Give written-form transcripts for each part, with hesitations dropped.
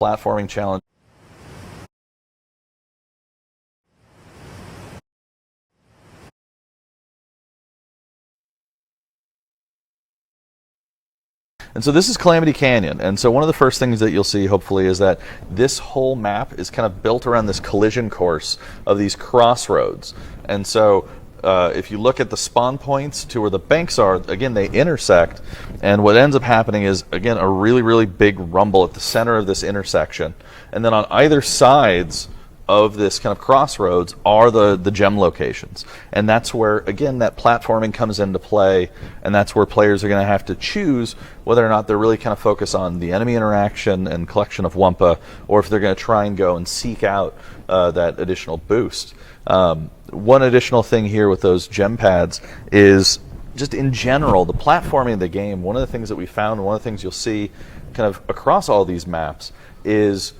platforming challenge. And so this is Calamity Canyon, and so one of the first things that you'll see, hopefully, is that this whole map is kind of built around this collision course of these crossroads. And so if you look at the spawn points to where the banks are, again, they intersect, and what ends up happening is, again, a really, really big rumble at the center of this intersection. And then on either sides of this kind of crossroads are the gem locations. And that's where, again, that platforming comes into play, and that's where players are going to have to choose whether or not they're really kind of focused on the enemy interaction and collection of Wumpa, or if they're going to try and go and seek out that additional boost. One additional thing here with those gem pads is just in general, the platforming of the game. One of the things that we found, and one of the things you'll see kind of across all these maps, is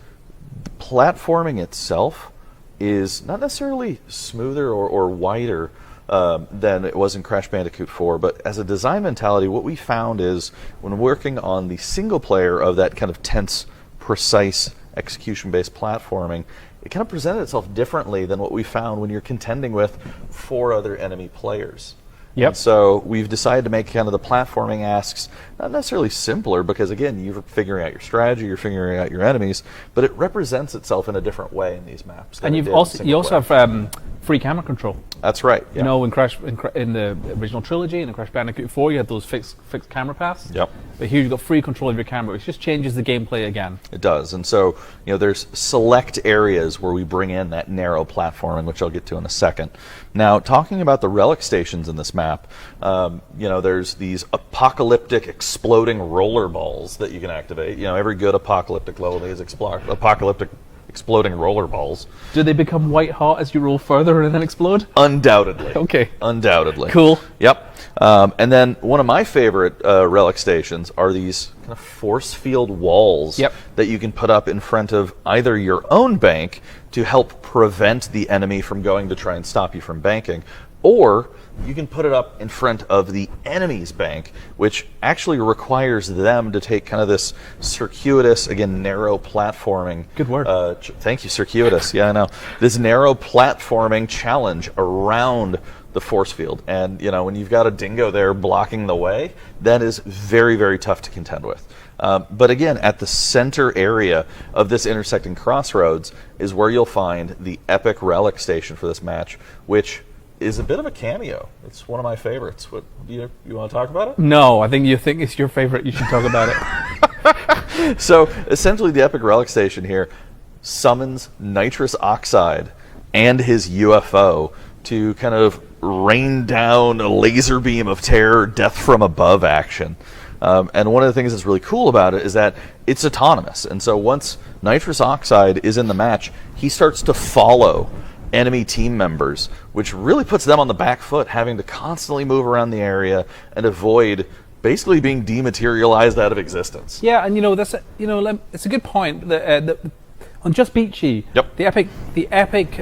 the platforming itself is not necessarily smoother or wider than it was in Crash Bandicoot 4, but as a design mentality, what we found is when working on the single player of that kind of tense, precise, execution-based platforming, it kind of presented itself differently than what we found when you're contending with 4 other enemy players. Yep. And so we've decided to make kind of the platforming asks not necessarily simpler, because again, you're figuring out your strategy, you're figuring out your enemies, but it represents itself in a different way in these maps. And you also have free camera control. That's right. Yeah. You know, in the original trilogy, in Crash Bandicoot 4, you had those fixed camera paths. Yep. But here you've got free control of your camera, which just changes the gameplay again. It does. And so, you know, there's select areas where we bring in that narrow platforming, which I'll get to in a second. Now, talking about the relic stations in this map, you know, there's these apocalyptic exploding roller balls that you can activate. You know, every good apocalyptic level needs apocalyptic exploding roller balls. Do they become white hot as you roll further and then explode? Undoubtedly. Okay. Undoubtedly. Cool. Yep. And then one of my favorite relic stations are these kind of force field walls that you can put up in front of either your own bank to help prevent the enemy from going to try and stop you from banking, or you can put it up in front of the enemy's bank, which actually requires them to take kind of this circuitous, again, narrow platforming. Good word. Thank you, circuitous. Yeah, I know. This narrow platforming challenge around the force field. And, you know, when you've got a dingo there blocking the way, that is very, very tough to contend with. But again, at the center area of this intersecting crossroads is where you'll find the epic relic station for this match, which is a bit of a cameo. It's one of my favorites. What do you want to talk about it? No, I think you think it's your favorite. You should talk about it. So essentially, the epic relic station here summons nitrous oxide and his UFO to kind of rain down a laser beam of terror, death from above action. And one of the things that's really cool about it is that it's autonomous. And so once nitrous oxide is in the match, he starts to follow enemy team members, which really puts them on the back foot, having to constantly move around the area and avoid basically being dematerialized out of existence. Yeah, and you know it's a good point. On Just Beachy, the epic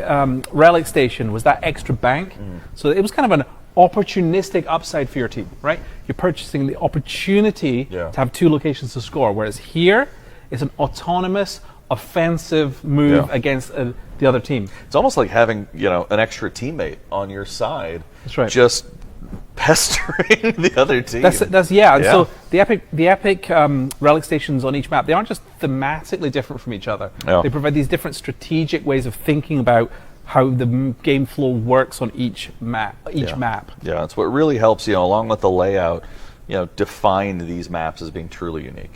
relic station was that extra bank, so it was kind of an opportunistic upside for your team, right? You're purchasing the opportunity to have 2 locations to score, whereas here it's an autonomous offensive move against the other team. It's almost like having, you know, an extra teammate on your side. That's right. Just pestering the other team. So the epic relic stations on each map, they aren't just thematically different from each other. They provide these different strategic ways of thinking about how the game flow works on each map. Yeah, it's what really helps, you know, along with the layout, you know, define these maps as being truly unique.